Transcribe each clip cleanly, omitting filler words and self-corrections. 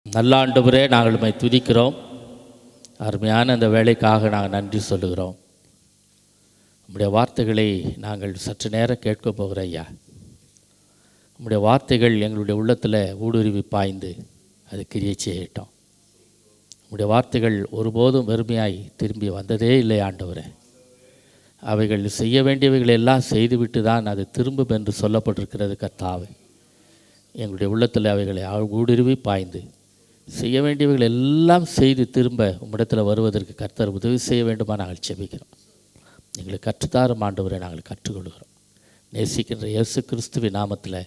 நல்ல ஆண்டவரே, நாங்கள் உம்மை துதிக்கிறோம். அருமையான அந்த வேலைக்காக நாங்கள் நன்றி சொல்லுகிறோம். உம்முடைய வார்த்தைகளை நாங்கள் சற்று நேரம் கேட்க போகிறோம் ஐயா. உம்முடைய வார்த்தைகள் எங்களுடைய உள்ளத்தில் ஊடுருவி பாய்ந்து அது கிரியை செய்யட்டும். உம்முடைய வார்த்தைகள் ஒருபோதும் வெறுமையாய் திரும்பி வந்ததே இல்லை ஆண்டவரே. அவைகள் செய்ய வேண்டியவைகளை எல்லாம் செய்துவிட்டு தான் அது திரும்பும் என்று சொல்லப்பட்டிருக்கிறது கர்த்தாவே. எங்களுடைய உள்ளத்தில் அவைகளை ஊடுருவி பாய்ந்து செய்ய வேண்டியவைகள் எல்லாம் செய்து திரும்ப உம்மிடத்தில் வருவதற்கு கர்த்தர் உதவி செய்ய வேண்டுமா நாங்கள் செபிக்கிறோம். எங்களுக்கு கற்றுத்தாரும் ஆண்டவரை நாங்கள் கற்றுக்கொள்கிறோம். நேசிக்கின்ற இயேசு கிறிஸ்துவின் நாமத்தில்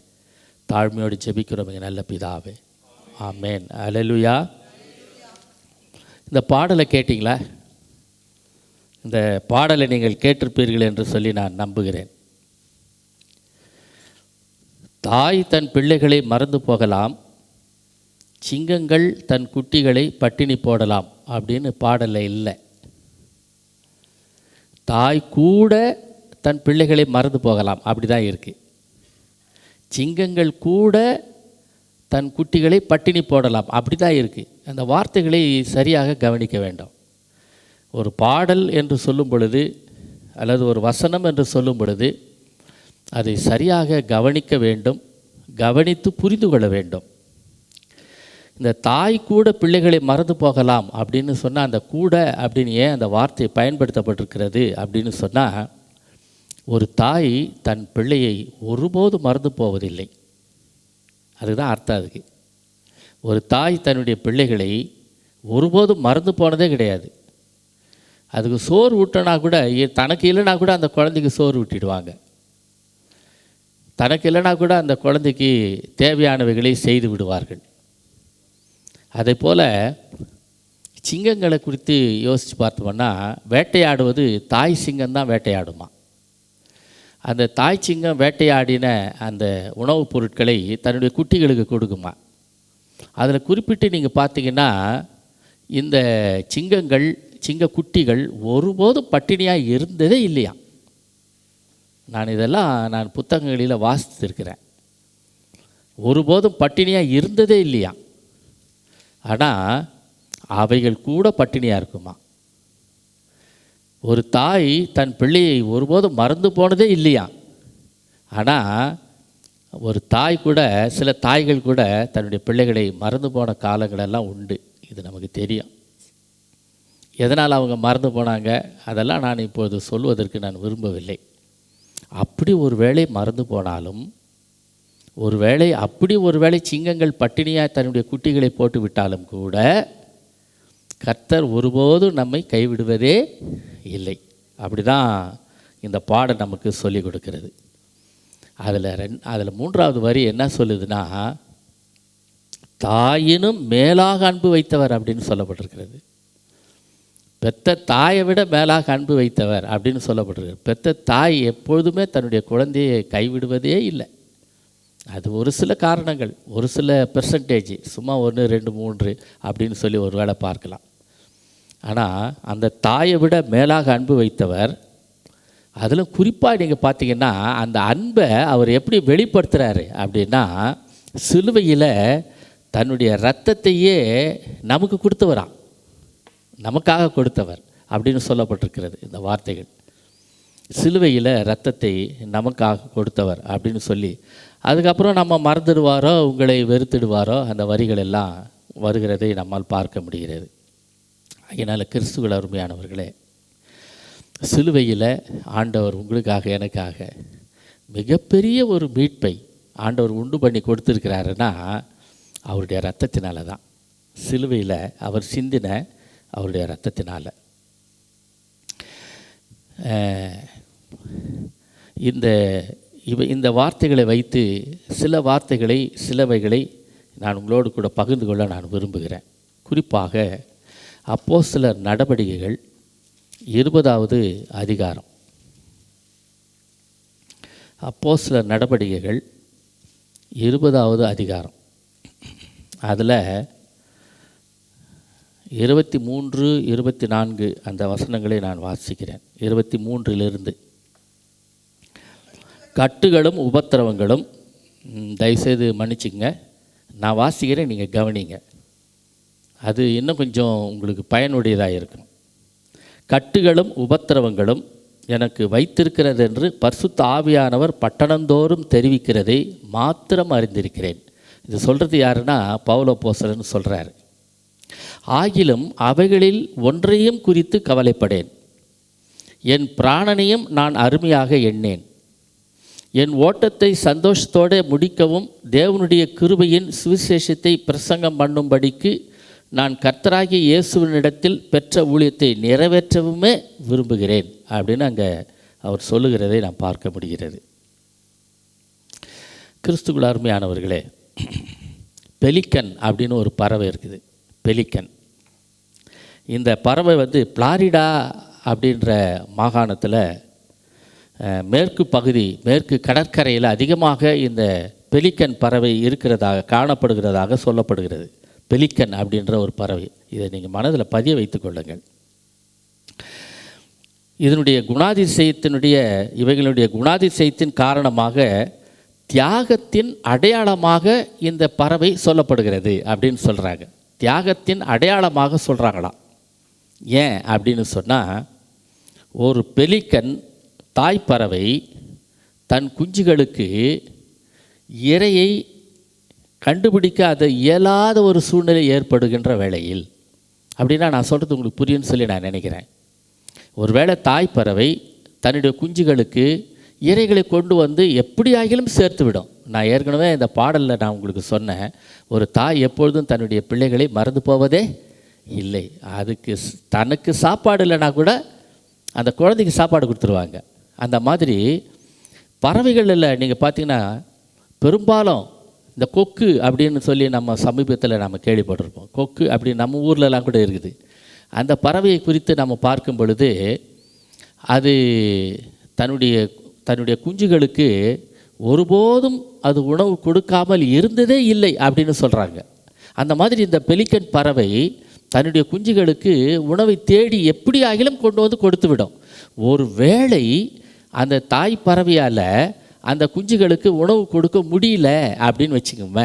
தாழ்மையோடு ஜெபிக்கிறோம் எங்கள் நல்ல பிதாவே, ஆமேன். அல்லேலூயா. இந்த பாடலை கேட்டிங்களா? இந்த பாடலை நீங்கள் கேட்டிருப்பீர்கள் என்று சொல்லி நான் நம்புகிறேன். தாய் தன் பிள்ளைகளை மறந்து போகலாம், சிங்கங்கள் தன் குட்டிகளை பட்டினி போடலாம் அப்படின்னு பாடலில் இல்லை. தாய் கூட தன் பிள்ளைகளை மறந்து போகலாம், அப்படி தான் இருக்குது. சிங்கங்கள் கூட தன் குட்டிகளை பட்டினி போடலாம், அப்படி தான் இருக்குது. அந்த வார்த்தைகளை சரியாக கவனிக்க வேண்டும். ஒரு பாடல் என்று சொல்லும் பொழுது அல்லது ஒரு வசனம் என்று சொல்லும் பொழுது அதை சரியாக கவனிக்க வேண்டும், கவனித்து புரிந்து கொள்ள வேண்டும். இந்த தாய் கூட பிள்ளைகளை மறந்து போகலாம் அப்படின்னு சொன்னால், அந்த கூட அப்படின்னு ஏன் அந்த வார்த்தை பயன்படுத்தப்பட்டிருக்கிறது அப்படின்னு சொன்னால், ஒரு தாய் தன் பிள்ளையை ஒருபோதும் மறந்து போவதில்லை, அதுதான் அர்த்தம். அதுக்கு ஒரு தாய் தன்னுடைய பிள்ளைகளை ஒருபோதும் மறந்து போனதே கிடையாது. அதுக்கு சோறு ஊட்டினா கூட, தனக்கு இல்லைனா கூட அந்த குழந்தைக்கு சோறு ஊட்டிடுவாங்க. தனக்கு இல்லைனா கூட அந்த குழந்தைக்கு தேவையானவைகளை செய்து விடுவார்கள். அதே போல் சிங்கங்களை குறித்து யோசித்து பார்த்தோம்னா, வேட்டையாடுவது தாய் சிங்கம்தான் வேட்டையாடுமா. அந்த தாய் சிங்கம் வேட்டையாடின அந்த உணவுப் பொருட்களை தன்னுடைய குட்டிகளுக்கு கொடுக்குமா. அதில் குறிப்பிட்டு நீங்கள் பார்த்தீங்கன்னா, இந்த சிங்கங்கள் சிங்க குட்டிகள் ஒருபோதும் பட்டினியாக இருந்ததே இல்லையா. நான் புத்தகங்களில் வாசித்திருக்கிறேன். ஒருபோதும் பட்டினியாக இருந்ததே இல்லையா. ஆனால் அவைகள் கூட பட்டினியாக இருக்குமா. ஒரு தாய் தன் பிள்ளையை ஒருபோதும் மறந்து போனதே இல்லையா. ஆனால் ஒரு தாய் கூட, சில தாய்கள் கூட தன்னுடைய பிள்ளைகளை மறந்து போன காலங்களெல்லாம் உண்டு. இது நமக்கு தெரியும். எதனால் அவங்க மறந்து போனாங்க அதெல்லாம் நான் இப்போது சொல்வதற்கு நான் விரும்பவில்லை. அப்படி ஒரு வேளை மறந்து போனாலும், ஒருவேளை சிங்கங்கள் பட்டினியாக தன்னுடைய குட்டிகளை போட்டு விட்டாலும் கூட கர்த்தர் ஒருபோதும் நம்மை கைவிடுவதே இல்லை. அப்படி தான் இந்த பாடம் நமக்கு சொல்லிக் கொடுக்கிறது. அதில் மூன்றாவது வரி என்ன சொல்லுதுன்னா, தாயினும் மேலாக அன்பு வைத்தவர் அப்படின்னு சொல்லப்பட்டிருக்கிறது. பெத்த தாயை விட மேலாக அன்பு வைத்தவர் அப்படின்னு சொல்லப்பட்டிருக்கு. பெத்த தாய் எப்பொழுதுமே தன்னுடைய குழந்தையை கைவிடுவதே இல்லை. அது ஒரு சில காரணங்கள், ஒரு சில பெர்சன்டேஜ், சும்மா 1, 2, 3 அப்படின்னு சொல்லி ஒரு வேளை பார்க்கலாம். ஆனால் அந்த தாயை விட மேலாக அன்பு வைத்தவர், அதில் குறிப்பாக நீங்கள் பார்த்தீங்கன்னா அந்த அன்பை அவர் எப்படி வெளிப்படுத்துகிறாரு அப்படின்னா, சிலுவையில் தன்னுடைய இரத்தத்தையே நமக்கு கொடுத்தவராம், நமக்காக கொடுத்தவர் அப்படின்னு சொல்லப்பட்டிருக்கிறது இந்த வார்த்தைகள். சிலுவையில் இரத்தத்தை நமக்காக கொடுத்தவர் அப்படின்னு சொல்லி, அதுக்கப்புறம் நம்ம மறந்துடுவாரோ உங்களை வெறுத்துடுவாரோ அந்த வரிகள் எல்லாம் வருகிறதை நம்மால் பார்க்க முடிகிறது. அதனால் கிறிஸ்துவுக்குள் அருமையானவர்களே, சிலுவையில் ஆண்டவர் உங்களுக்காக எனக்காக மிகப்பெரிய ஒரு மீட்பை ஆண்டவர் உண்டு பண்ணி கொடுத்துருக்கிறாருன்னா அவருடைய இரத்தத்தினால தான். சிலுவையில் அவர் சிந்தின அவருடைய இரத்தத்தினால். இந்த வார்த்தைகளை வைத்து சிலவைகளை நான் உங்களோடு கூட பகிர்ந்து கொள்ள நான் விரும்புகிறேன். குறிப்பாக அப்போஸ்தலர் நடவடிக்கைகள் 20வது அதிகாரம். அப்போஸ்தலர் நடவடிக்கைகள் 20வது அதிகாரம். அதில் 23, 24 அந்த வசனங்களை நான் வாசிக்கிறேன். 23 கட்டுகளும் உபத்திரவங்களும், தயவுசெய்து மன்னிச்சுங்க, நான் வாசிக்கிறேன், நீங்கள் கவனிங்க. அது இன்னும் கொஞ்சம் உங்களுக்கு பயனுடையதாக இருக்கும். கட்டுகளும் உபத்திரவங்களும் எனக்கு வைத்திருக்கிறது என்று பரிசுத்த ஆவியானவர் பட்டணந்தோறும் தெரிவிக்கிறதை மாத்திரம் அறிந்திருக்கிறேன். இது சொல்கிறது யாருன்னா பவுல் அப்போஸ்தலன் சொல்கிறார். ஆகிலும் அவைகளில் ஒன்றையும் குறித்து கவலைப்படேன். என் பிராணனையும் நான் அருமையாக எண்ணேன். என் ஓட்டத்தை சந்தோஷத்தோடு முடிக்கவும் தேவனுடைய கிருபையின் சுவிசேஷத்தை பிரசங்கம் பண்ணும்படிக்கு நான் கர்த்தராகிய இயேசுவினிடத்தில் பெற்ற ஊழியத்தை நிறைவேற்றவுமே விரும்புகிறேன் அப்படின்னு அங்கே அவர் சொல்லுகிறதை நாம் பார்க்க முடிகிறது. கிறிஸ்துவுக்குள் அருமையானவர்களே, பெலிக்கன் அப்படின்னு ஒரு பறவை இருக்குது. பெலிக்கன் இந்த பறவை ஃப்ளாரிடா அப்படின்ற மாகாணத்தில் மேற்கு பகுதி, மேற்கு கடற்கரையில் அதிகமாக இந்த பெலிக்கன் பறவை இருக்கிறதாக காணப்படுகிறதாக சொல்லப்படுகிறது. பெலிக்கன் அப்படின்ற ஒரு பறவை, இதை நீங்கள் மனதில் பதிய வைத்துக் கொள்ளுங்கள். இவைகளுடைய குணாதிசயத்தின் காரணமாக தியாகத்தின் அடையாளமாக இந்த பறவை சொல்லப்படுகிறது அப்படின்னு சொல்கிறாங்க. தியாகத்தின் அடையாளமாக சொல்கிறாங்களாம். ஏன் அப்படின்னு சொன்னால், ஒரு பெலிக்கன் தாய்ப்பறவை தன் குஞ்சுகளுக்கு இரையை கண்டுபிடிக்க அது இயலாத ஒரு சூழ்நிலை ஏற்படுகின்ற வேளையில், அப்படின்னா நான் சொல்கிறது உங்களுக்கு புரியும்னு சொல்லி நான் நினைக்கிறேன். ஒருவேளை தாய்ப்பறவை தன்னுடைய குஞ்சுகளுக்கு இரைகளை கொண்டு வந்து எப்படி ஆகிலும் சேர்த்து விடும். நான் ஏற்கனவே இந்த பாடலில் நான் உங்களுக்கு சொன்னேன், ஒரு தாய் எப்பொழுதும் தன்னுடைய பிள்ளைகளை மறந்து போவதே இல்லை. அதுக்கு தனக்கு சாப்பாடு இல்லைனா கூட அந்த குழந்தைக்கு சாப்பாடு கொடுத்துருவாங்க. அந்த மாதிரி பறவைகளில் நீங்கள் பார்த்தீங்கன்னா பெரும்பாலும் இந்த கொக்கு அப்படின்னு சொல்லி நம்ம சமீபத்தில் நம்ம கேள்விப்பட்டிருப்போம். கொக்கு அப்படின்னு நம்ம ஊர்லலாம் கூட இருக்குது. அந்த பறவையை குறித்து நம்ம பார்க்கும் பொழுது அது தன்னுடைய குஞ்சுகளுக்கு ஒருபோதும் அது உணவு கொடுக்காமல் இருந்ததே இல்லை அப்படின்னு சொல்கிறாங்க. அந்த மாதிரி இந்த பெலிக்கன் பறவை தன்னுடைய குஞ்சுகளுக்கு உணவை தேடி எப்படி ஆகிலும் கொண்டு வந்து கொடுத்து விடும். ஒரு வேளை அந்த தாய் பறவையால் அந்த குஞ்சுகளுக்கு உணவு கொடுக்க முடியல அப்படின்னு வச்சுக்கோங்க,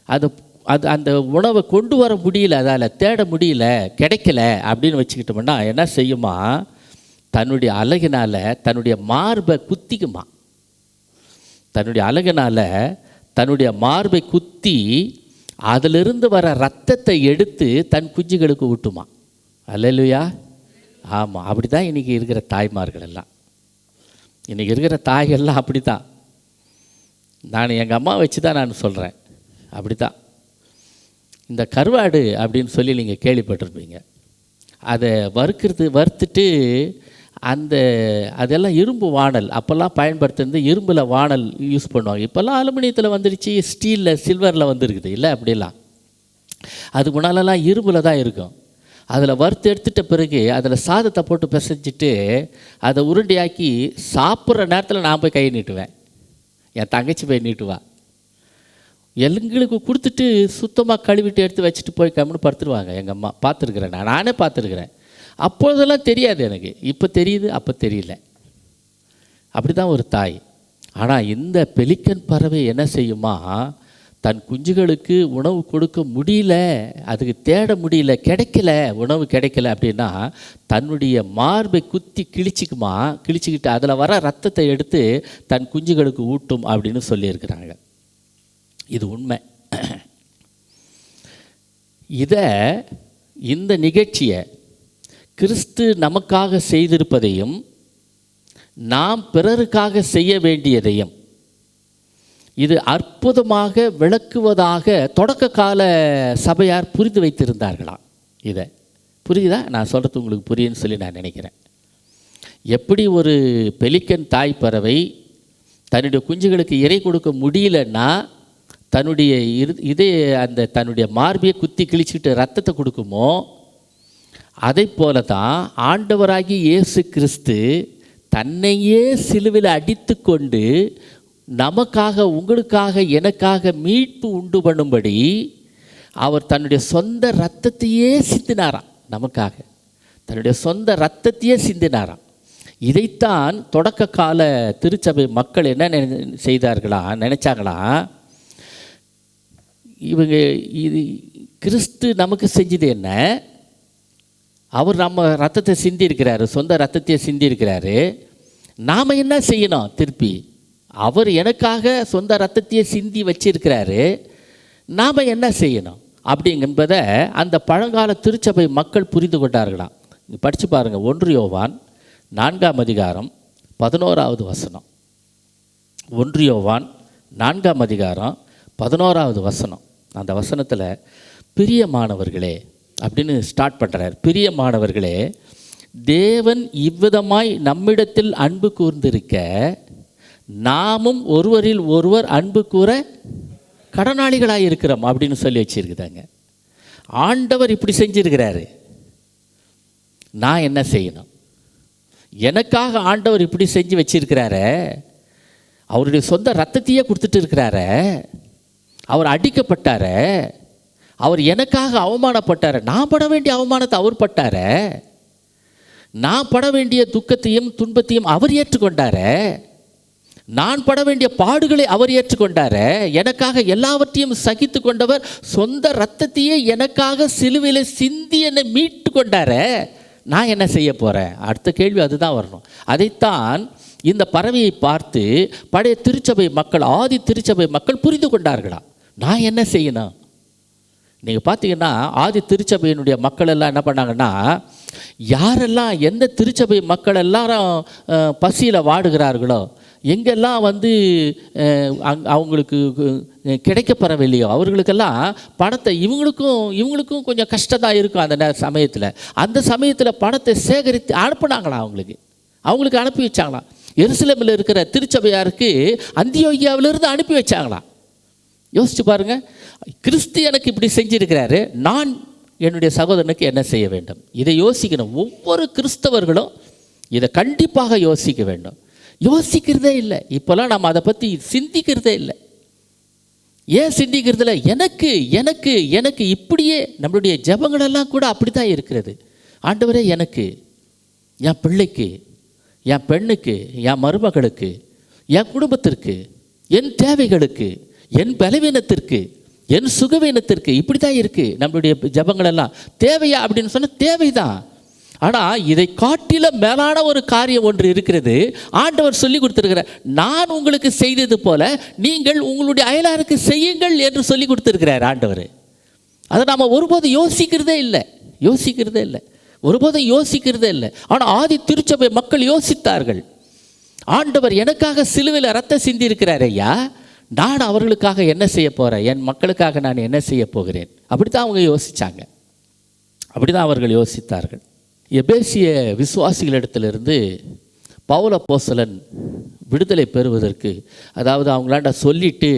அது அந்த உணவை கொண்டு வர முடியல, அதால் தேட முடியல, கிடைக்கல அப்படின்னு வச்சுக்கிட்டோம்னா என்ன செய்யுமா, தன்னுடைய அழகினால் தன்னுடைய மார்பை குத்திக்குமா. தன்னுடைய அழகினால் தன்னுடைய மார்பை குத்தி அதிலிருந்து வர ரத்தத்தை எடுத்து தன் குஞ்சுகளுக்கு ஊட்டுமா. அல்லேலூயா. ஆமாம், அப்படி தான் இன்றைக்கி இருக்கிற தாய்மார்கள் எல்லாம், இன்றைக்கி இருக்கிற தாய்கள்லாம் அப்படி தான். நான் எங்கள் அம்மா வச்சு தான் நான் சொல்கிறேன். அப்படி தான். இந்த கருவாடு அப்படின்னு சொல்லி நீங்கள் கேள்விப்பட்டிருப்பீங்க. அதை வறுத்துட்டு அதெல்லாம் இரும்பு வாணல் அப்போல்லாம் பயன்படுத்துறது, இரும்பில் வாணல் யூஸ் பண்ணுவாங்க. இப்போல்லாம் அலுமினியத்தில் வந்துடுச்சு, ஸ்டீலில் சில்வரில் வந்துருக்குது இல்லை அப்படிலாம். அது முன்னாலெல்லாம் இரும்பில் தான் இருக்கும். அதில் வறுத்து எடுத்துட்ட பிறகு அதில் சாதத்தை போட்டு பிசைஞ்சிட்டு அதை உருண்டையாக்கி சாப்பிட்ற நேரத்தில் நான் போய் கை நீட்டுவேன், என் தங்கச்சி போய் நீட்டுவா. எங்களுக்கு கொடுத்துட்டு சுத்தமாக கழுவிட்டு எடுத்து வச்சுட்டு போய் கம்முன்னு படுத்துருவாங்க எங்கள் அம்மா. பார்த்துருக்குறேன், நானே பார்த்துருக்குறேன். அப்பொழுதெல்லாம் தெரியாது எனக்கு, இப்போ தெரியுது, அப்போ தெரியல. அப்படி தான் ஒரு தாய். ஆனால் இந்த பெலிக்கன் பறவை என்ன செய்யுமா, தன் குஞ்சுகளுக்கு உணவு கொடுக்க முடியல, அதுக்கு தேட முடியல, கிடைக்கல, உணவு கிடைக்கல அப்படின்னா தன்னுடைய மார்பை குத்தி கிழிச்சிக்கிட்டு அதில் வர ரத்தத்தை எடுத்து தன் குஞ்சுகளுக்கு ஊட்டும் அப்படின்னு சொல்லியிருக்கிறாங்க. இது உண்மை. இந்த நிகழ்ச்சியை கிறிஸ்து நமக்காக செய்திருப்பதையும் நாம் பிறருக்காக செய்ய வேண்டியதையும் இது அற்புதமாக விளக்குவதாக தொடக்க கால சபையார் புரிந்து வைத்திருந்தார்களாம். இதை புரியுதா? நான் சொல்கிறது உங்களுக்கு புரியுன்னு சொல்லி நான் நினைக்கிறேன். எப்படி ஒரு பெலிக்கன் தாய் பறவை தன்னுடைய குஞ்சுகளுக்கு இறை கொடுக்க முடியலன்னா தன்னுடைய மார்பியை குத்தி கிழிச்சிட்டு ரத்தத்தை கொடுக்குமோ, அதை போல தான் ஆண்டவராகி இயேசு கிறிஸ்து தன்னையே சிலுவையில் அடித்து கொண்டு நமக்காக, உங்களுக்காக, எனக்காக மீட்பு உண்டு பண்ணும்படி அவர் தன்னுடைய சொந்த இரத்தத்தையே சிந்தினாராம். நமக்காக தன்னுடைய சொந்த இரத்தத்தையே சிந்தினாராம். இதைத்தான் தொடக்க கால திருச்சபை மக்கள் என்ன நினைச்சாங்களா, இவங்க இது கிறிஸ்து நமக்கு செஞ்சது என்ன? அவர் நம்ம ரத்தத்தை சிந்தி இருக்கிறாரு, சொந்த ரத்தத்தையே சிந்தி இருக்கிறாரு. நாம் என்ன செய்யணும்? திருப்பி அவர் எனக்காக சொந்த ரத்தத்தையே சிந்தி வச்சிருக்கிறாரு, நாம் என்ன செய்யணும் அப்படிங்கன்பதை அந்த பழங்கால திருச்சபை மக்கள் புரிந்து கொண்டார்களாம். படித்து பாருங்கள், 1 யோவான் 4ஆம் அதிகாரம் 11வது வசனம். 1 யோவான் 4ஆம் அதிகாரம் 11வது வசனம். அந்த வசனத்தில் பிரியமானவர்களே அப்படின்னு ஸ்டார்ட் பண்ணுறார். பிரியமானவர்களே, தேவன் இவ்விதமாய் நம்மிடத்தில் அன்பு கூர்ந்திருக்க நாமும் ஒருவரில் ஒருவர் அன்பு கூற கடனாளிகளாக இருக்கிறோம் அப்படின்னு சொல்லி வச்சுருக்குதாங்க. ஆண்டவர் இப்படி செஞ்சிருக்கிறாரு, நான் என்ன செய்யணும்? எனக்காக ஆண்டவர் இப்படி செஞ்சு வச்சிருக்கிறார, அவருடைய சொந்த ரத்தத்தையே கொடுத்துட்டு இருக்கிறார, அவர் அடிக்கப்பட்டார, அவர் எனக்காக அவமானப்பட்டார, நான் பட வேண்டிய அவமானத்தை அவர் பட்டார, நான் பட வேண்டிய துக்கத்தையும் துன்பத்தையும் அவர் ஏற்றுக்கொண்டார, நான் பட வேண்டிய பாடுகளை அவர் ஏற்றுக்கொண்டார, எனக்காக எல்லாவற்றையும் சகித்து கொண்டவர் சொந்த ரத்தத்தையே எனக்காக சிலுவையில் சிந்தி என்னை மீட்டு கொண்டார, நான் என்ன செய்ய போகிறேன்? அடுத்த கேள்வி அதுதான் வரணும். அதைத்தான் இந்த பறவையை பார்த்து பழைய திருச்சபை மக்கள், ஆதி திருச்சபை மக்கள் புரிந்து கொண்டார்களாம். நான் என்ன செய்யணும்? நீங்கள் பார்த்தீங்கன்னா ஆதி திருச்சபையினுடைய மக்கள் எல்லாம் என்ன பண்ணாங்கன்னா, யாரெல்லாம் எந்த திருச்சபை மக்கள் எல்லாரும் பசியில் வாடுகிறார்களோ, எங்கெல்லாம் அவங்களுக்கு கிடைக்கப்பெறவில்லையோ அவர்களுக்கெல்லாம் பணத்தை, இவங்களுக்கும் கொஞ்சம் கஷ்டமாக இருக்கும் அந்த சமயத்தில். அந்த சமயத்தில் பணத்தை சேகரித்து அனுப்புனாங்களாம், அவங்களுக்கு அனுப்பி வச்சாங்களாம். எருசலேமில் இருக்கிற திருச்சபையாருக்கு அந்தியோகியாவிலிருந்து அனுப்பி வச்சாங்களாம். யோசிச்சு பாருங்கள், கிறிஸ்து எனக்கு இப்படி செஞ்சிருக்கிறாரு, நான் என்னுடைய சகோதரனுக்கு என்ன செய்ய வேண்டும்? இதை யோசிக்கணும். ஒவ்வொரு கிறிஸ்தவர்களும் இதை கண்டிப்பாக யோசிக்க வேண்டும். யோசிக்கிறதே இல்லை. இப்போல்லாம் நம்ம அதை பற்றி சிந்திக்கிறதே இல்லை. ஏன் சிந்திக்கிறதில்ல? எனக்கு எனக்கு எனக்கு இப்படியே நம்மளுடைய ஜெபங்களெல்லாம் கூட அப்படி தான் இருக்கிறது. ஆண்டவரே, எனக்கு, என் பிள்ளைக்கு, என் பெண்ணுக்கு, என் மருமகளுக்கு, என் குடும்பத்திற்கு, என் தேவைகளுக்கு, என் பலவீனத்திற்கு, என் சுகவீனத்திற்கு, இப்படி தான் இருக்குது நம்மளுடைய ஜெபங்களெல்லாம். தேவையா அப்படின்னு சொன்னால் தேவைதான். ஆனால் இதை காட்டில மேலான ஒரு காரியம் ஒன்று இருக்கிறது. ஆண்டவர் சொல்லி கொடுத்துருக்கிறார், நான் உங்களுக்கு செய்தது போல நீங்கள் உங்களுடைய அயலாருக்கு செய்யுங்கள் என்று சொல்லி கொடுத்துருக்கிறார் ஆண்டவர். அதை நாம் ஒருபோதும் யோசிக்கிறதே இல்லை, ஒருபோதும் யோசிக்கிறதே இல்லை. ஆனால் ஆதி திருச்சபை மக்கள் யோசித்தார்கள். ஆண்டவர் எனக்காக சிலுவையில் ரத்தம் சிந்தி இருக்கிறார் ஐயா, நான் அவர்களுக்காக என்ன செய்ய போகிறேன்? என் மக்களுக்காக நான் என்ன செய்ய போகிறேன்? அப்படி தான் அவங்க யோசித்தாங்க, அப்படி தான் அவர்கள் யோசித்தார்கள். எபேசிய விசுவாசிகளிடத்திலிருந்து பவுல் அப்போஸ்தலன் விடுதலை பெறுவதற்கு, அதாவது அவங்களாண்ட சொல்லிட்டு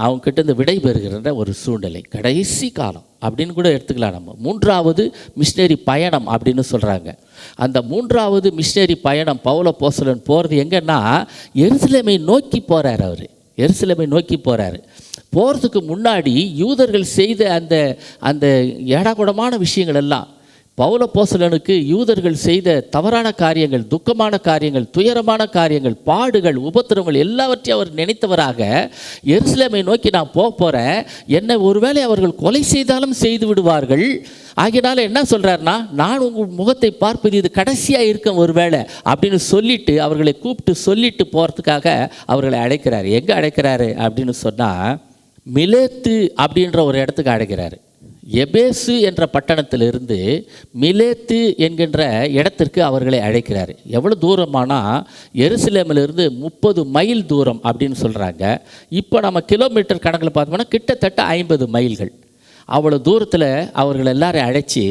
அவங்ககிட்ட விடை பெறுகிற ஒரு சூழ்நிலை, கடைசி காலம் அப்படின்னு கூட எடுத்துக்கலாம். நம்ம 3வது மிஷினரி பயணம் அப்படின்னு சொல்கிறாங்க. அந்த 3வது மிஷினரி பயணம் பவுல் அப்போஸ்தலன் போகிறது எங்கன்னா எருசலேமை நோக்கி போகிறார். அவர் எருசலேமை நோக்கி போகிறாரு. போகிறதுக்கு முன்னாடி யூதர்கள் செய்த அந்த ஏடாகுடமான விஷயங்கள் எல்லாம், பவுல் அப்போஸ்தலனுக்கு யூதர்கள் செய்த தவறான காரியங்கள், துக்கமான காரியங்கள், துயரமான காரியங்கள், பாடுகள், உபத்திரவங்கள் எல்லாவற்றையும் அவர் நினைத்தவராக எருசலேமை நோக்கி நான் போகிறேன், என்னை ஒருவேளை அவர்கள் கொலை செய்தாலும் செய்து விடுவார்கள், ஆகையினால என்ன சொல்கிறாருன்னா, நான் உங்கள் முகத்தை பார்ப்பது இது கடைசியாக இருக்கும் ஒருவேளை அப்படின்னு சொல்லிட்டு அவர்களை கூப்பிட்டு சொல்லிட்டு போகிறதுக்காக அவர்களை அழைக்கிறாரு. எங்கே அழைக்கிறாரு அப்படின்னு சொன்னால், மிலேத்து அப்படின்ற ஒரு இடத்துக்கு அழைக்கிறாரு. எபேசு என்ற பட்டணத்திலிருந்து மிலேத்து என்கின்ற இடத்திற்கு அவர்களை அழைக்கிறார். எவ்வளோ தூரமானா எருசலேமிலிருந்து 30 மைல் தூரம் அப்படின்னு சொல்கிறாங்க. இப்போ நம்ம கிலோமீட்டர் கணக்கில் பார்த்தோம்னா கிட்டத்தட்ட 50 மைல்கள். அவ்வளோ தூரத்தில் அவர்கள் எல்லாரையும் அழைச்சி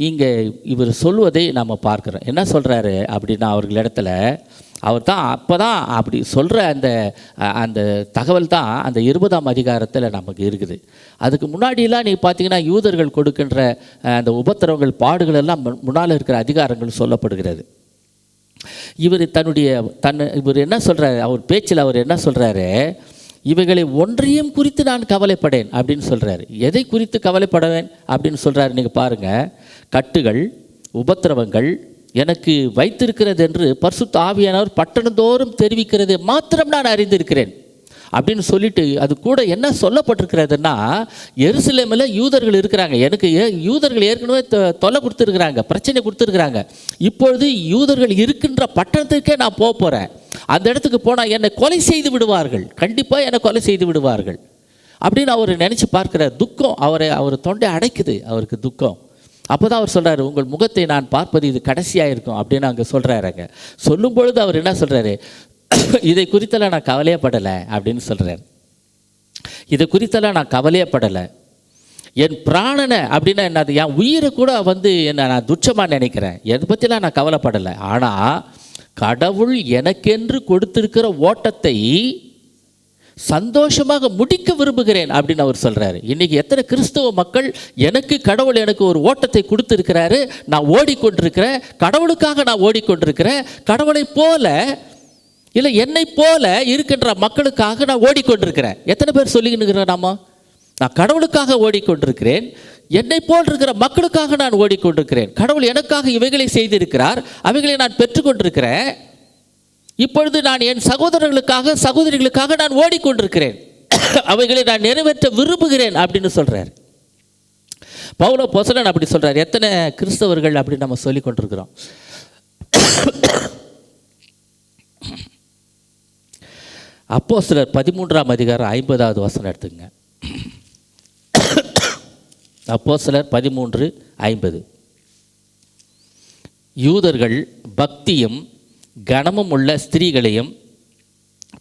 இங்கே இவர் சொல்வதை நம்ம பார்க்குறோம். என்ன சொல்கிறாரு அப்படின்னா, அவர்களிடத்துல அவர் தான் அப்போ தான் அப்படி சொல்கிற அந்த தகவல் தான் அந்த 20ஆம் அதிகாரத்தில் நமக்கு இருக்குது. அதுக்கு முன்னாடியெல்லாம் நீ பார்த்தீங்கன்னா யூதர்கள் கொடுக்கின்ற அந்த உபத்திரவங்கள், பாடுகள் எல்லாம் முன்னால் இருக்கிற அதிகாரங்கள் சொல்லப்படுகிறது. இவர் இவர் என்ன சொல்கிறாரு, அவர் பேச்சில் அவர் என்ன சொல்கிறாரு, இவைகளை ஒன்றையும் குறித்து நான் கவலைப்படேன் அப்படின்னு சொல்கிறாரு. எதை குறித்து கவலைப்படவேன் அப்படின்னு சொல்கிறாரு நீங்கள் பாருங்கள். கட்டுகள், உபத்திரவங்கள் எனக்கு வைத்திருக்கிறது என்று பரிசுத்த ஆவியானவர் பட்டணந்தோறும் தெரிவிக்கிறது மாத்திரம் நான் அறிந்திருக்கிறேன். அப்படின்னு சொல்லிட்டு அது கூட என்ன சொல்லப்பட்டிருக்கிறதுன்னா, எருசலேமில் யூதர்கள் இருக்கிறாங்க. எனக்கு யூதர்கள் ஏற்கனவே தொல்லை கொடுத்துருக்குறாங்க, பிரச்சனை கொடுத்துருக்குறாங்க. இப்பொழுது யூதர்கள் இருக்கின்ற பட்டணத்துக்கே நான் போகிறேன். அந்த இடத்துக்கு போனால் என்னை கொலை செய்து விடுவார்கள், கண்டிப்பாக என்னை கொலை செய்து விடுவார்கள் அப்படின்னு அவர் நினச்சி பார்க்குற துக்கம் அவர் தொண்டை அடைக்குது, அவருக்கு துக்கம். அப்போ தான் அவர் சொல்கிறாரு, உங்கள் முகத்தை நான் பார்ப்பது இது கடைசியாக இருக்கும் அப்படின்னு அங்கே சொல்கிறாருங்க. சொல்லும் பொழுது அவர் என்ன சொல்கிறாரு, இதை குறித்தெல்லாம் நான் கவலையப்படலை அப்படின்னு சொல்கிறார். இதை குறித்தெல்லாம் நான் கவலையப்படலை, என் பிராணனை அப்படின்னா என்னது, என் உயிரை கூட என்ன நான் துச்சமாக நினைக்கிறேன், எதை பற்றிலாம் நான் கவலைப்படலை. ஆனால் கடவுள் எனக்கென்று கொடுத்திருக்கிற ஓட்டத்தை சந்தோஷமாக முடிக்க விரும்புகிறேன் அப்படின்னு அவர் சொல்கிறாரு. இன்றைக்கி எத்தனை கிறிஸ்தவ மக்கள், கடவுள் எனக்கு ஒரு ஓட்டத்தை கொடுத்துருக்கிறாரு, நான் ஓடிக்கொண்டிருக்கிறேன், கடவுளுக்காக நான் ஓடிக்கொண்டிருக்கிறேன், கடவுளை போல இல்லை என்னை போல இருக்கின்ற மக்களுக்காக நான் ஓடிக்கொண்டிருக்கிறேன். எத்தனை பேர் சொல்லிக்கிட்டு நான் கடவுளுக்காக ஓடிக்கொண்டிருக்கிறேன், என்னை போல் இருக்கிற மக்களுக்காக நான் ஓடிக்கொண்டிருக்கிறேன், கடவுள் எனக்காக இவைகளை செய்திருக்கிறார், அவைகளை நான் பெற்றுக்கொண்டிருக்கிறேன், இப்பொழுது நான் என் சகோதரிகளுக்காக நான் ஓடிக்கொண்டிருக்கிறேன், அவைகளை நான் நிறைவேற்ற விரும்புகிறேன் அப்படின்னு சொல்கிறார் பவுல் அப்போஸ்தலன். அப்படி சொல்கிறார். எத்தனை கிறிஸ்தவர்கள் அப்படி நம்ம சொல்லி கொண்டிருக்கிறோம். அப்போஸ்தலர் 13ஆம் அதிகாரம் 50வது வசனம் எடுத்துங்க. அப்போஸ்தலர் 13:50. யூதர்கள் பக்தியும் கனமும் உள்ள ஸ்திரீகளையும்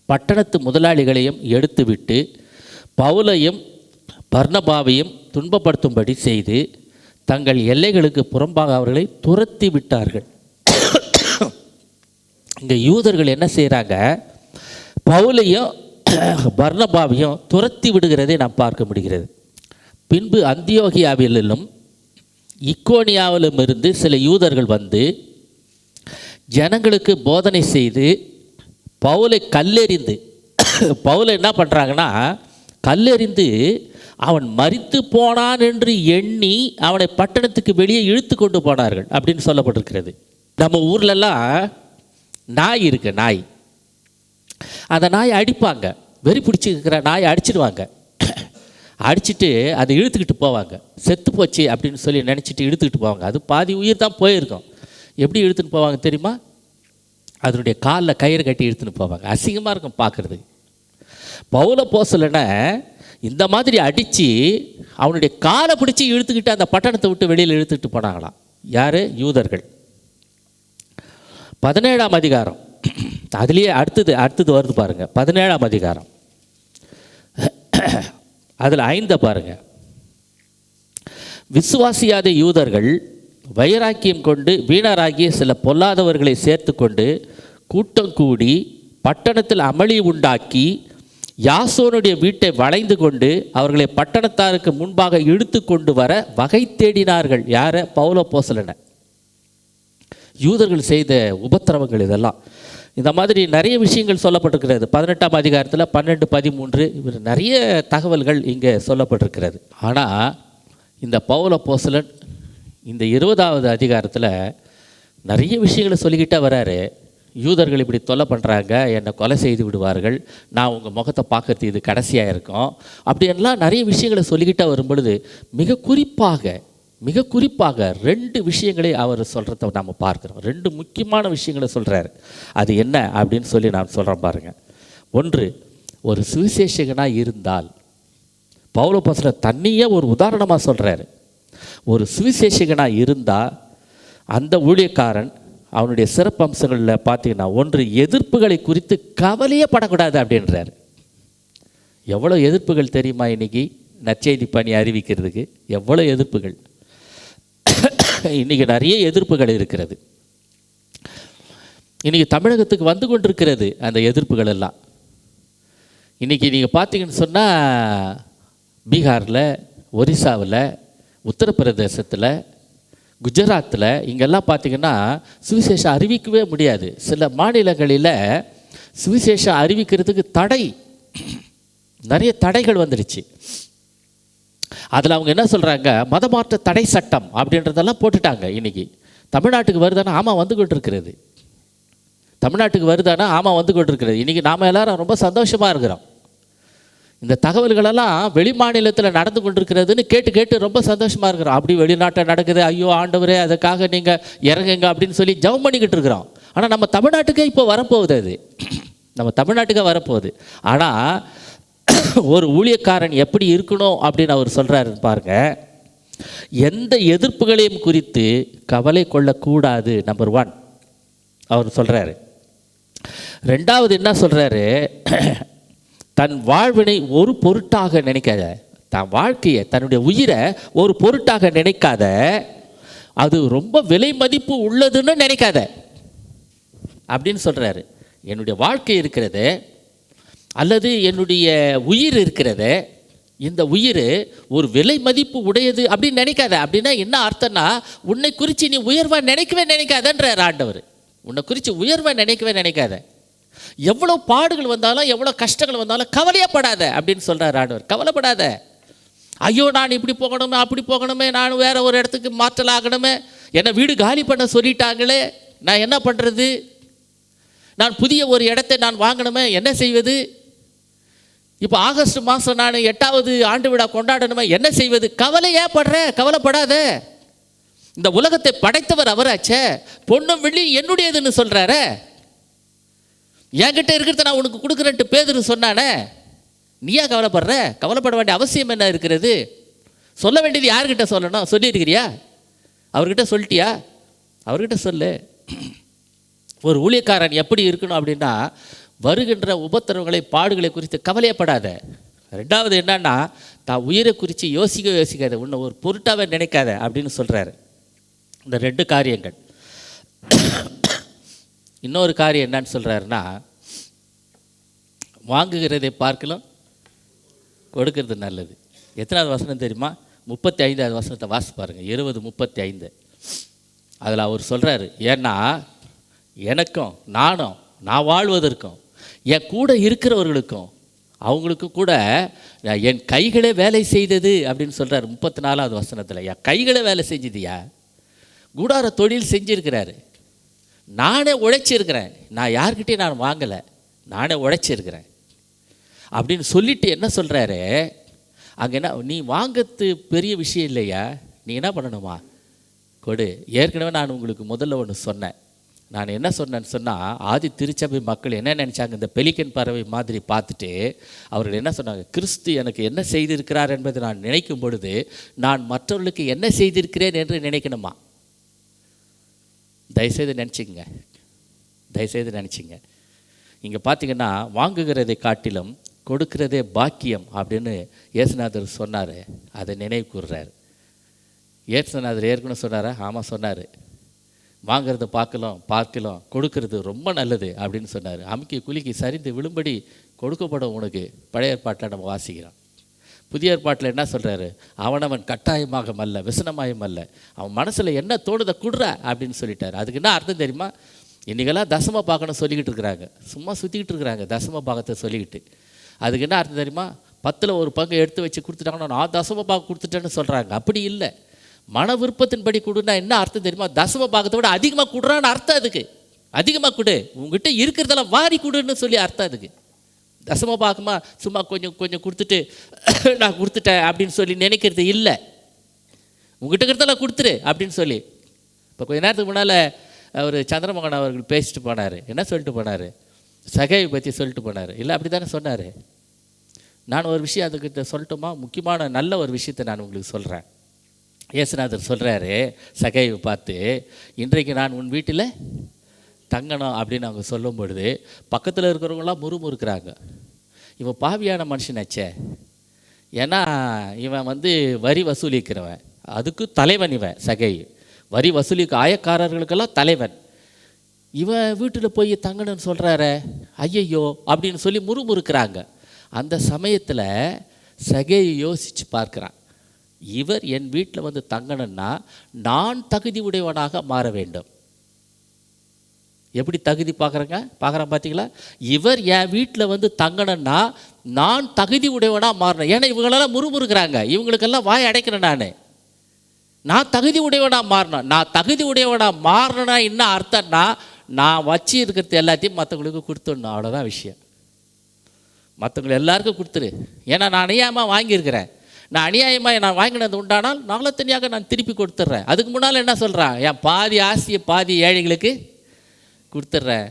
பட்டணத்து முதலாளிகளையும் எடுத்துவிட்டு பவுலையும் பர்னபாவையும் துன்பப்படுத்தும்படி செய்து தங்கள் எல்லைகளுக்கு புறம்பாக அவர்களை துரத்தி விட்டார்கள். இங்கே யூதர்கள் என்ன செய்கிறாங்க, பவுலையும் பர்னபாவையும் துரத்தி விடுகிறதை நாம் பார்க்க முடிகிறது. பின்பு அந்தியோகியாவிலும் இக்கோனியாவிலும் இருந்து சில யூதர்கள் வந்து ஜனங்களுக்கு போதனை செய்து பவுலை கல்லெறிந்து, பவுலை என்ன பண்ணுறாங்கன்னா கல்லெறிந்து அவன் மரித்து போனான் என்று எண்ணி அவனை பட்டணத்துக்கு வெளியே இழுத்து கொண்டு போனார்கள் அப்படின்னு சொல்லப்பட்டிருக்கிறது. நம்ம ஊர்லெல்லாம் நாய் இருக்கு, நாய், அந்த நாயை அடிப்பாங்க, வெறி பிடிச்சிருக்கிற நாயை அடிச்சிடுவாங்க, அடிச்சுட்டு அதை இழுத்துக்கிட்டு போவாங்க, செத்து போச்சு அப்படின்னு சொல்லி நினச்சிட்டு இழுத்துக்கிட்டு போவாங்க. அது பாதி உயிர் தான் போயிருக்கும். எப்படி இழுத்துன்னு போவாங்க தெரியுமா, அதனுடைய காலில் கயிறு கட்டி இழுத்துன்னு போவாங்க. அசிங்கமாக இருக்கும் பார்க்குறதுக்கு. பவுல் அப்போஸ்தலனை இந்த மாதிரி அடித்து அவனுடைய காலை பிடிச்சி இழுத்துக்கிட்டு அந்த பட்டணத்தை விட்டு வெளியில் இழுத்துக்கிட்டு போனாங்களாம். யார்? யூதர்கள். 17ஆம் அதிகாரம், அதுலேயே அடுத்தது வருது பாருங்கள். 17ஆம் அதிகாரம், அதில் 5 பாருங்கள். விசுவாசியாத யூதர்கள் வைராக்கியம் கொண்டு வீணராகிய சில பொல்லாதவர்களை சேர்த்து கொண்டு கூட்டம் கூடி பட்டணத்தில் அமளி உண்டாக்கி யாசோனுடைய வீட்டை வளைந்து கொண்டு அவர்களை பட்டணத்தாருக்கு முன்பாக இழுத்து கொண்டு வர வகை தேடினார்கள். யாரை? பவுல் அப்போஸ்தலனை. யூதர்கள் செய்த உபத்திரவங்கள் இதெல்லாம். இந்த மாதிரி நிறைய விஷயங்கள் சொல்லப்பட்டிருக்கிறது. 18ஆம் அதிகாரத்தில் 12, 13 இவர் நிறைய தகவல்கள் இங்கே சொல்லப்பட்டிருக்கிறது. ஆனால் இந்த பவுல் அப்போஸ்தலன் இந்த 20வது அதிகாரத்தில் நிறைய விஷயங்களை சொல்லிக்கிட்டே வராரு. யூதர்கள் இப்படி தொல்லை பண்ணுறாங்க, என்னை கொலை செய்து விடுவார்கள், நான் உங்கள் முகத்தை பார்க்கறது இது கடைசியாக இருக்கும், அப்படின்லாம் நிறைய விஷயங்களை சொல்லிக்கிட்டே வரும் பொழுது மிக குறிப்பாக 2 விஷயங்களை அவர் சொல்கிறத நம்ம பார்க்குறோம். 2 முக்கியமான விஷயங்களை சொல்கிறார். அது என்ன அப்படின்னு சொல்லி நான் சொல்கிறேன் பாருங்கள். ஒன்று, ஒரு சுவிசேஷகனாக இருந்தால், பவுல் அப்போஸ்தலன் தன்னையே ஒரு உதாரணமாக சொல்கிறாரு. ஒரு சுவிசேஷகனாக இருந்தால் அந்த ஊழியக்காரன் அவனுடைய சிறப்பு அம்சங்களில் பார்த்தீங்கன்னா, ஒன்று, எதிர்ப்புகளை குறித்து கவலையே படக்கூடாது அப்படின்றார். எவ்வளோ எதிர்ப்புகள் தெரியுமா இன்றைக்கி நற்செய்தி பணி அறிவிக்கிறதுக்கு? எவ்வளோ எதிர்ப்புகள்! இன்றைக்கி நிறைய எதிர்ப்புகள் இருக்கிறது. இன்றைக்கி தமிழகத்துக்கு வந்து கொண்டிருக்கிறது அந்த எதிர்ப்புகள் எல்லாம். இன்றைக்கி நீங்கள் பார்த்தீங்கன்னு சொன்னால் பீகாரில், ஒரிசாவில், உத்தரப்பிரதேசத்தில், குஜராத்தில் இங்கெல்லாம் பார்த்திங்கன்னா சுவிசேஷம் அறிவிக்கவே முடியாது. சில மாநிலங்களில் சுவிசேஷம் அறிவிக்கிறதுக்கு நிறைய தடைகள் வந்துடுச்சு. அதில் அவங்க என்ன சொல்கிறாங்க, மதமாற்ற தடை சட்டம் அப்படின்றதெல்லாம் போட்டுட்டாங்க. இன்றைக்கி தமிழ்நாட்டுக்கு வருதானா? ஆமாம், வந்து கொண்டிருக்கிறது. தமிழ்நாட்டுக்கு வருதானா? ஆமாம், வந்து கொண்டிருக்கிறது. இன்றைக்கி நாம் எல்லாரும் ரொம்ப சந்தோஷமாக இருக்கிறோம். இந்த தகவல்களெல்லாம் வெளி மாநிலத்தில் நடந்து கொண்டிருக்கிறதுன்னு கேட்டு கேட்டு ரொம்ப சந்தோஷமாக இருக்கிறோம். அப்படி வெளிநாட்டில் நடக்குது, ஐயோ ஆண்டவரே அதுக்காக நீங்கள் இறங்குங்க அப்படின்னு சொல்லி ஜெபம் பண்ணிக்கிட்டு இருக்கிறோம். ஆனால் நம்ம தமிழ்நாட்டுக்கே இப்போ வரப்போகுது, அது நம்ம தமிழ்நாட்டுக்கே வரப்போகுது. ஆனால் ஒரு ஊழியக்காரன் எப்படி இருக்கணும் அப்படின்னு அவர் சொல்கிறாரு பாருங்க. எந்த எதிர்ப்புகளையும் குறித்து கவலை கொள்ளக்கூடாது. நம்பர் 1 அவர் சொல்கிறாரு. 2வது என்ன சொல்கிறாரு, தன் வாழ்வினை ஒரு பொருட்டாக நினைக்காத, தன் வாழ்க்கையை தன்னுடைய உயிரை ஒரு பொருட்டாக நினைக்காத, அது ரொம்ப விலை மதிப்பு உள்ளதுன்னு நினைக்காத அப்படின்னு சொல்கிறாரு. என்னுடைய வாழ்க்கை இருக்கிறது அல்லது என்னுடைய உயிர் இருக்கிறது, இந்த உயிர் ஒரு விலை மதிப்பு உடையது அப்படின்னு நினைக்காத. அப்படின்னா என்ன அர்த்தம்னா, உன்னை குறித்து நீ உயர்வாக நினைக்காதன்றார் ஆண்டவர். உன்னை குறித்து உயர்வாக நினைக்காத. எவ்வளோ பாடுகள் வந்தாலும் எவ்வளோ கஷ்டங்கள் வந்தாலும் கவலையப்படாத அப்படின்னு சொல்கிறார் ஆண்டவர். கவலைப்படாத. ஐயோ நான் இப்படி போகணுமே அப்படி போகணுமே, நான் வேறு ஒரு இடத்துக்கு மாற்றல் ஆகணுமே, என்னை வீடு காலி பண்ண சொல்லிட்டாங்களே, நான் என்ன பண்ணுறது, நான் புதிய ஒரு இடத்தை நான் வாங்கணுமே, என்ன செய்வது, இப்போ ஆகஸ்ட் மாதம் நான் 8வது ஆண்டு விழா கொண்டாடணுமே, என்ன செய்வது. கவலையே கவலைப்படாத. இந்த உலகத்தை படைத்தவர் அவராச்சே, பொண்ணும் வெள்ளி என்னுடையதுன்னு சொல்கிறாரே, என்கிட்ட இருக்கிறத நான் உனக்கு கொடுக்குறேன்ட்டு பேதுரு சொன்னானே, நீயா கவலைப்பட வேண்டிய அவசியம் என்ன இருக்கிறது. சொல்ல வேண்டியது யார்கிட்ட சொல்லணும், சொல்லியிருக்கிறியா, அவர்கிட்ட சொல்லிட்டியா, அவர்கிட்ட சொல்லு. ஒரு ஊழியக்காரன் எப்படி இருக்கணும் அப்படின்னா, வருகின்ற உபத்திரவங்களை பாடுகளை குறித்து கவலையப்படாத. 2வது என்னன்னா, தான் உயிரை குறித்து யோசிக்காத, உன்னை ஒரு பொருட்டாவே நினைக்காத அப்படின்னு சொல்கிறாரு. இந்த 2 காரியங்கள். இன்னொரு காரியம் என்னன்னு சொல்கிறாருன்னா, வாங்குகிறதை பார்க்கலாம் கொடுக்கறது நல்லது. எத்தனாவது வசனம் தெரியுமா? 35வது வசனத்தை வாசி பாருங்கள். 20:35. அதில் அவர் சொல்கிறாரு, ஏன்னா எனக்கும் நான் வாழ்வதற்கும் என் கூட இருக்கிறவர்களுக்கும் அவங்களுக்கும் கூட என் கைகளே வேலை செய்தது அப்படின்னு சொல்கிறார். 34வது வசனத்தில் என் கைகளே வேலை செஞ்சதுயா, கூடார தொழில் செஞ்சுருக்கிறாரு, நானே உழைச்சிருக்கிறேன், நான் யார்கிட்டையும் நான் வாங்கலை, நானே உழைச்சிருக்கிறேன் அப்படின்னு சொல்லிட்டு என்ன சொல்கிறாரு அங்கே, என்ன நீ வாங்கிறது பெரிய விஷயம் இல்லையா, நீ என்ன பண்ணணுமா, கொடு. ஏற்கனவே நான் உங்களுக்கு முதல்ல ஒன்று சொன்னேன். நான் என்ன சொன்னேன்னு சொன்னால், ஆதி திருச்சபை மக்கள் என்ன நினச்சாங்க, இந்த பெலிக்கன் பறவை மாதிரி பார்த்துட்டு அவர்கள் என்ன சொன்னாங்க, கிறிஸ்து எனக்கு என்ன செய்திருக்கிறார் என்பதை நான் நினைக்கும் பொழுது நான் மற்றவர்களுக்கு என்ன செய்திருக்கிறேன் என்று நினைக்கணுமா. தயவுசெய்து நினச்சிங்க. இங்கே பார்த்தீங்கன்னா, வாங்குகிறதை காட்டிலும் கொடுக்கிறதே பாக்கியம் அப்படின்னு இயேசுநாதர் சொன்னார். அதை நினைவு கூறுறாரு. இயேசுநாதர் ஏற்கனவே சொன்னாரா? ஆமாம் சொன்னார். வாங்கிறத பார்க்கலாம் கொடுக்கறது ரொம்ப நல்லது அப்படின்னு சொன்னார். அமுக்கி குலுக்கி சரிந்து விழும்படி கொடுக்கப்படும் உனக்கு. பழைய ஏற்பாட்டில் நம்ம வாசிக்கிறோம். புதிய ஏற்பாட்டில் என்ன சொல்கிறாரு, அவனவன் கட்டாயமாக அல்ல விசனமாயும் அல்ல, அவன் மனசில் என்ன தோணுதை குடுற அப்படின்னு சொல்லிட்டார். அதுக்கு என்ன அர்த்தம் தெரியுமா? இன்றைக்கெல்லாம் தசம பாகம்னு சொல்லிக்கிட்டு இருக்கிறாங்க, சும்மா சுற்றிக்கிட்டு இருக்கிறாங்க தசம பாகத்தை சொல்லிக்கிட்டு. அதுக்கு என்ன அர்த்தம் தெரியுமா? 10ல் ஒரு பங்கு எடுத்து வச்சு கொடுத்துட்டாங்கன்னா நான் தசம பாகம் கொடுத்துட்டேன்னு சொல்கிறாங்க. அப்படி இல்லை. மன விருப்பத்தின்படி கொடுன்னா என்ன அர்த்தம் தெரியுமா? தசம பாகத்தை விட அதிகமாக கொடுறான்னு அர்த்தம். அதுக்கு அதிகமாக கொடு, உங்ககிட்ட இருக்கிறதெல்லாம் வாரி கொடுன்னு சொல்லி அர்த்தம். அதுக்கு தசம பாகமா சும்மா கொஞ்சம் கொடுத்துட்டு நான் கொடுத்துட்டேன் அப்படின்னு சொல்லி நினைக்கிறது இல்லை. உங்ககிட்ட இருக்கிறதெல்லாம் கொடுத்துரு அப்படின்னு சொல்லி. இப்போ கொஞ்ச நேரத்துக்கு முன்னால் அவர் சந்திரமோகன் அவர்கள் பேசிட்டு போனார். என்ன சொல்லிட்டு போனார்? சகையை பற்றி சொல்லிட்டு போனார். இல்லை அப்படி தானே சொன்னார். நான் ஒரு விஷயம் அதுக்கிட்ட சொல்லட்டுமா? முக்கியமான நல்ல ஒரு விஷயத்தை நான் உங்களுக்கு சொல்கிறேன். இயேசுநாதர் சொல்கிறாரு சகையை பார்த்து, இன்றைக்கு நான் உன் வீட்டில் தங்கணும் அப்படின்னு அவங்க சொல்லும் பொழுது பக்கத்தில் இருக்கிறவங்களாம் முறுமுறுக்கிறாங்க. இவன் பாவியான மனுஷனாச்சே, ஏன்னா இவன் வரி வசூலிக்கிறவன், அதுக்கு தலைவன் இவன். சகை வரி வசூலிக்க ஆயக்காரர்களுக்கெல்லாம் தலைவன். இவன் வீட்டில் போய் தங்கணும்னு சொல்கிறாரே, ஐயையோ அப்படின்னு சொல்லி முறுமுறுக்கிறாங்க. அந்த சமயத்தில் சகையை யோசித்து பார்க்குறான். இவர் என் வீட்டில் தங்கணும்னா நான் தகுதி உடையவனாக மாற வேண்டும். எப்படி தகுதி பார்க்குறேன் பார்த்தீங்களா? இவர் என் வீட்டில் தங்கணும்னா நான் தகுதி உடையவனாக மாறணும். ஏன்னா இவங்களெல்லாம் முறுமுறுக்கிறாங்க, இவங்களுக்கெல்லாம் வாய் அடைக்கிறேன். நான் தகுதி உடையவனாக மாறணும். நான் தகுதி உடையவனாக மாறணும்னா என்ன அர்த்தம்னா, நான் வச்சு இருக்கிறது எல்லாத்தையும் மற்றவங்களுக்கு கொடுத்துடணும். அவ்வளோதான் விஷயம். மற்றவங்களை எல்லாருக்கும் கொடுத்துரு. ஏன்னா நான் அநியாயமாக வாங்கியிருக்கிறேன். நான் அநியாயமாக நான் வாங்கினது உண்டானால் நாளத்தனியாக நான் திருப்பி கொடுத்துட்றேன். அதுக்கு முன்னால் என்ன சொல்கிறான்? என் பாதி ஆசையை பாதி ஏழைகளுக்கு கொடுத்துட்றேன்.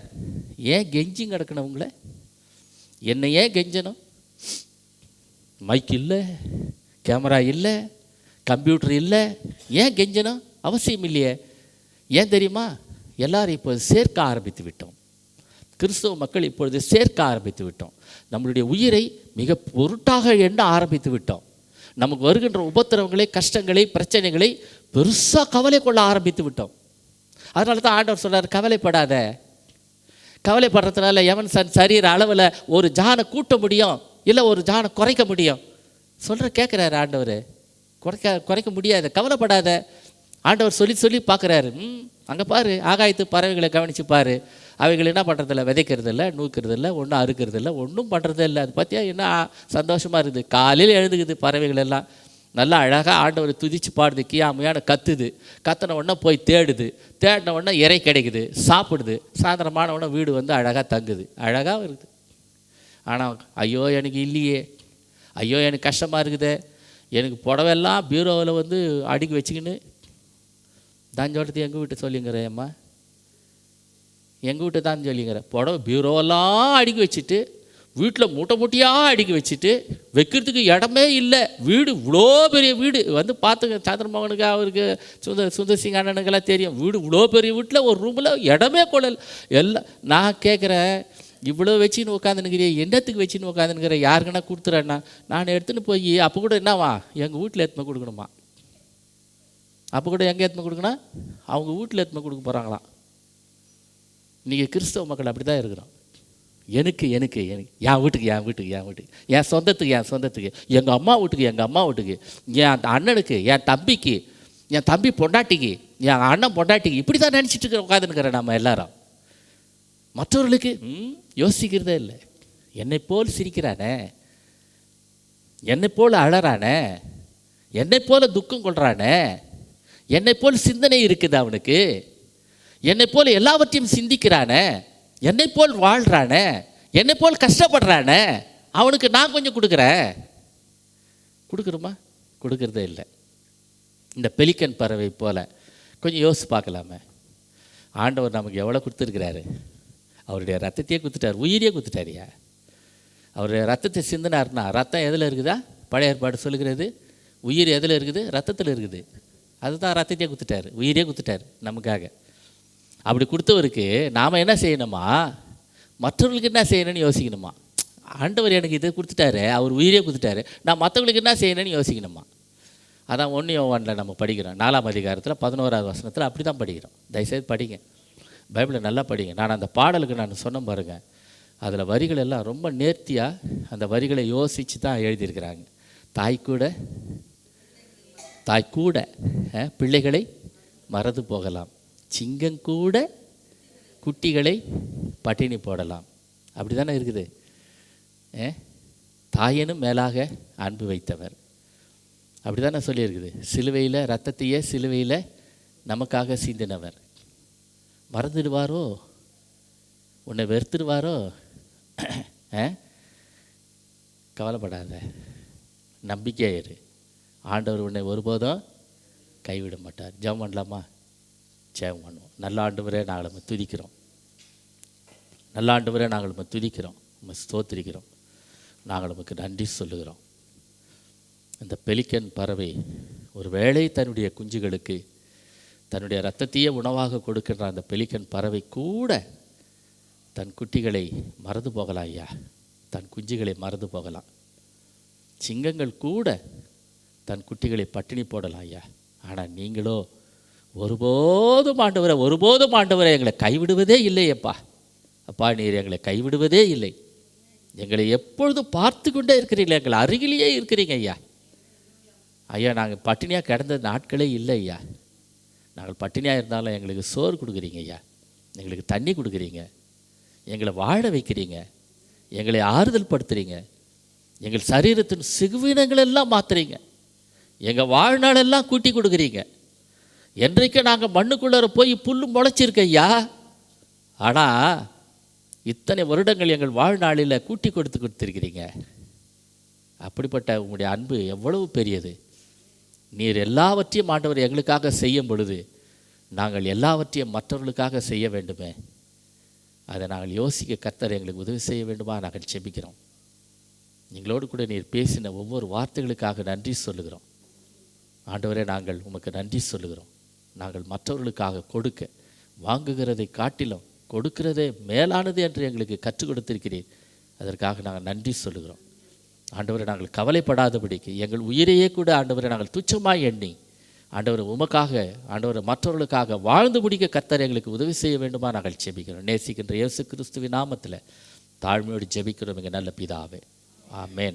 ஏன் கெஞ்சி கிடக்கணும்? உங்களை என்ன ஏன் கெஞ்சணும்? மைக் இல்லை, கேமரா இல்லை, கம்ப்யூட்டர் இல்லை, ஏன் கெஞ்சணும்? அவசியம் இல்லையே. ஏன் தெரியுமா? எல்லாரும் இப்போது சேர்க்க ஆரம்பித்து விட்டோம். கிறிஸ்தவ மக்கள் இப்பொழுது சேர்க்க ஆரம்பித்து விட்டோம். நம்மளுடைய உயிரை மிக பொருட்டாக எண்ண ஆரம்பித்து விட்டோம். நமக்கு வருகின்ற உபத்திரவங்களை, கஷ்டங்களை, பிரச்சனைகளை பெருசாக கவலை கொள்ள ஆரம்பித்து விட்டோம். அதனால தான் ஆண்டவர் சொல்கிறார், கவலைப்படாத. கவலைப்படுறதுனால எவன் சரீர அளவில் ஒரு ஜானை கூட்ட முடியும், இல்லை ஒரு ஜானை குறைக்க முடியும்? கேட்குறாரு ஆண்டவர். குறைக்க முடியாது, கவலைப்படாத. ஆண்டவர் சொல்லி சொல்லி பார்க்குறாரு. அங்கே பாரு, ஆகாயத்து பறவைகளை கவனித்து பாரு. அவைகள் என்ன பண்ணுறதில்ல? விதைக்கிறதில்ல, நூக்கிறதில்ல, ஒன்றும் அறுக்கிறதில்ல, ஒன்றும் பண்ணுறதே இல்லை. அது பார்த்தியா என்ன சந்தோஷமாக இருக்குது. காலையில் எழுதுக்குது பறவைகள் எல்லாம், நல்லா அழகாக ஆண்டவரை துதிச்சு பாடுது, கியாமையான கத்துது. கத்தின உடனே போய் தேடுது, தேடின உடனே இறை கிடைக்குது, சாப்பிடுது. சாயந்தரமான உடனே வீடு வந்து அழகாக தங்குது, அழகாக இருக்குது. ஆனால் ஐயோ எனக்கு இல்லையே, ஐயோ எனக்கு கஷ்டமாக இருக்குது, எனக்கு புடவெல்லாம் பீரோவில் வந்து அடுக்கி வச்சுக்கின்னு தான் சொல்கிறது. எங்கள் வீட்டை சொல்லிங்கிறேன் அம்மா, எங்கள் வீட்டை தான் சொல்லிங்கிறேன். புடவை பீரோவெல்லாம் அடுக்கி வச்சுட்டு, வீட்டில் மூட்டை மூட்டையாக அடுக்கி வச்சுட்டு, வைக்கிறதுக்கு இடமே இல்லை. வீடு இவ்வளோ பெரிய வீடு வந்து பார்த்துங்க. சந்திரமோகனுக்கு, அவருக்கு சுந்தர் சிங் அண்ணனுக்கெல்லாம் தெரியும். வீடு இவ்வளோ பெரிய வீட்டில் ஒரு ரூமில் இடமே கொள்ளல். எல்லாம் நான் கேட்குறேன், இவ்வளோ வச்சுன்னு உட்காந்துனுக்கிறேன், என்னத்துக்கு வச்சுன்னு உட்காந்துனுக்கிறேன்? யாருக்குன்னா கொடுத்துறேன்னா நான் எடுத்துன்னு போய் அப்போ கூட என்னவா எங்கள் வீட்டில் எடுத்துன்னு கொடுக்கணுமா? அப்போ கூட எங்கே எடுத்துன்னு கொடுக்கணும்? அவங்க வீட்டில் எடுத்துன்னு கொடுக்க போகிறாங்களாம். இன்றைக்கி கிறிஸ்தவ மக்கள் அப்படி தான் இருக்கிறோம். எனக்கு எனக்கு எனக்கு என் வீட்டுக்கு என் வீட்டுக்கு என் வீட்டுக்கு, என் சொந்தத்துக்கு என் சொந்தத்துக்கு, எங்கள் அம்மா வீட்டுக்கு எங்கள் அம்மா வீட்டுக்கு, என் அண்ணனுக்கு, என் தம்பிக்கு, என் தம்பி பொண்டாட்டிக்கு, என் அண்ணன் பொண்டாட்டிக்கு, இப்படி தான் நினச்சிட்டு இருக்கிற உட்காந்துருக்கிறேன் நம்ம எல்லாரும். மற்றவர்களுக்கு யோசிக்கிறதே இல்லை. என்னை போல் சிரிக்கிறானே, என்னை போல் அழறானே, என்னை போல் துக்கம் கொள்றானே, என்னை போல் சிந்தனை இருக்குது அவனுக்கு, என்னை போல் எல்லாவற்றையும் சிந்திக்கிறானே, என்னை போல் வாழ்கிறானே, என்னை போல் கஷ்டப்படுறானே, அவனுக்கு நான் கொஞ்சம் கொடுக்குறேன். கொடுக்குறோமா? கொடுக்குறதே இல்லை. இந்த பெலிக்கன் பறவை போல் கொஞ்சம் யோசிச்சு பார்க்கலாமே. ஆண்டவர் நமக்கு எவ்வளோ கொடுத்துருக்கிறாரு. அவருடைய ரத்தத்தையே கொடுத்துட்டார், உயிரியே கொடுத்துட்டாரியா. அவருடைய ரத்தத்தை சிந்தினார்னா, ரத்தம் எதில் இருக்குதா? பழைய ஏற்பாடு சொல்லுகிறது, உயிர் எதில் இருக்குது? ரத்தத்தில் இருக்குது. அதுதான் ரத்தத்தையே கொடுத்துட்டார், உயிரே கொடுத்துட்டார் நமக்காக. அப்படி கொடுத்தவருக்கு நாம் என்ன செய்யணுமா? மற்றவர்களுக்கு என்ன செய்யணும்னு யோசிக்கணுமா? ஆண்டவர் எனக்கு இதை கொடுத்துட்டாரு, அவர் உயிரே கொடுத்துட்டாரு, நான் மற்றவங்களுக்கு என்ன செய்யணும்னு யோசிக்கணுமா? அதான் 1 யோவானில் நம்ம படிக்கிறோம், 4ஆம் அதிகாரத்தில் 11ஆவது வசனத்தில் அப்படி தான் படிக்கிறோம். தயவுசெய்து படிங்க, பைபிளை நல்லா படிங்க. நான் அந்த பாடலுக்கு நான் சொன்ன பாருங்க, அதில் வரிகள் எல்லாம் ரொம்ப நேர்த்தியாக அந்த வரிகளை யோசித்து தான் எழுதியிருக்கிறாங்க. தாய் கூட பிள்ளைகளை மறந்து போகலாம், சிங்கங்கூட குட்டிகளை பட்டினி போடலாம். அப்படி தானே இருக்குது. தாயனும் மேலாக அன்பு வைத்தவர், அப்படி தானே சொல்லியிருக்குது. சிலுவையில் ரத்தத்தையே சிலுவையில் நமக்காக சிந்தினவர். மறந்துடுவாரோ? உன்னை வெறுத்துடுவாரோ? கவலைப்படாத, நம்பிக்கையாயிரு. ஆண்டவர் உன்னை ஒருபோதும் கைவிட மாட்டார். ஜெபம் பண்ணலாமா? ஜெபம் பண்ணுவோம். நல்ல ஆண்டவரே, நாங்கள் நம்ம துதிக்கிறோம். நல்ல ஆண்டவரே, நாங்கள் நம்ம துதிக்கிறோம், நம்ம ஸ்தோத்திரிக்கிறோம், நாங்கள் நமக்கு நன்றி சொல்லுகிறோம். இந்த பெலிக்கன் பறவை ஒரு வேளை தன்னுடைய குஞ்சுகளுக்கு தன்னுடைய இரத்தத்தையே உணவாக கொடுக்கின்ற அந்த பெலிக்கன் பறவை கூட தன் குட்டிகளை மறந்து போகலாம் ஐயா, தன் குஞ்சுகளை மறந்து போகலாம். சிங்கங்கள் கூட தன் குட்டிகளை பட்டினி போடலாம் ஐயா. ஆனால் நீங்களோ ஒருபோதும் ஆண்டவரை எங்களை கைவிடுவதே இல்லையப்பா. அப்பா, நீர் எங்களை கைவிடுவதே இல்லை. எங்களை எப்பொழுதும் பார்த்து கொண்டே இருக்கிறீங்களா, எங்களை அருகிலேயே இருக்கிறீங்க ஐயா. ஐயா, நாங்கள் பட்டினியாக கிடந்த நாட்களே இல்லை ஐயா. நாங்கள் பட்டினியாக இருந்தாலும் எங்களுக்கு சோறு கொடுக்குறீங்க ஐயா, எங்களுக்கு தண்ணி கொடுக்குறீங்க, எங்களை வாழ வைக்கிறீங்க, எங்களை ஆறுதல் படுத்துறீங்க, எங்கள் சரீரத்தின் சிகுவினங்களெல்லாம் மாற்றுறீங்க, எங்கள் வாழ்நாளெல்லாம் கூட்டி கொடுக்குறீங்க. என்றைக்கு நாங்கள் மண்ணுக்குள்ளே போய் புல் முளைச்சிருக்க ஐயா. ஆனால் இத்தனை வருடங்கள் எங்கள் வாழ்நாளில் கூட்டி கொடுத்துருக்கிறீங்க. அப்படிப்பட்ட உங்களுடைய அன்பு எவ்வளவு பெரியது. நீர் எல்லாவற்றையும் ஆண்டவர் எங்களுக்காக செய்யும் பொழுது நாங்கள் எல்லாவற்றையும் மற்றவர்களுக்காக செய்ய வேண்டுமே. அதை நாங்கள் யோசிக்க கர்த்தர் எங்களுக்கு உதவி செய்ய வேண்டுமா நாங்கள் செபிக்கிறோம். எங்களோடு கூட நீர் பேசின ஒவ்வொரு வார்த்தைகளுக்காக நன்றி சொல்லுகிறோம். ஆண்டவரே, நாங்கள் உமக்கு நன்றி சொல்லுகிறோம். நாங்கள் மற்றவர்களுக்காக கொடுக்க, வாங்குகிறதை காட்டிலும் கொடுக்கிறதே மேலானது என்று எங்களுக்கு கற்றுக் கொடுத்திருக்கிறீர். அதற்காக நாங்கள் நன்றி சொல்லுகிறோம். ஆண்டவரை, நாங்கள் கவலைப்படாதபடிக்கு எங்கள் உயிரையே கூட ஆண்டவரை நாங்கள் துச்சமாய் எண்ணி ஆண்டவரை உமக்காக, ஆண்டவரை மற்றவர்களுக்காக வாழ்ந்து முடிக்க கர்த்தர் எங்களுக்கு உதவி செய்ய வேண்டுமா நாங்கள் ஜெபிக்கிறோம். நேசிக்கின்ற இயேசு கிறிஸ்துவின் நாமத்தில் தாழ்மையோடு ஜெபிக்கிறோம் எங்கள் நல்ல பிதாவே. ஆமென்.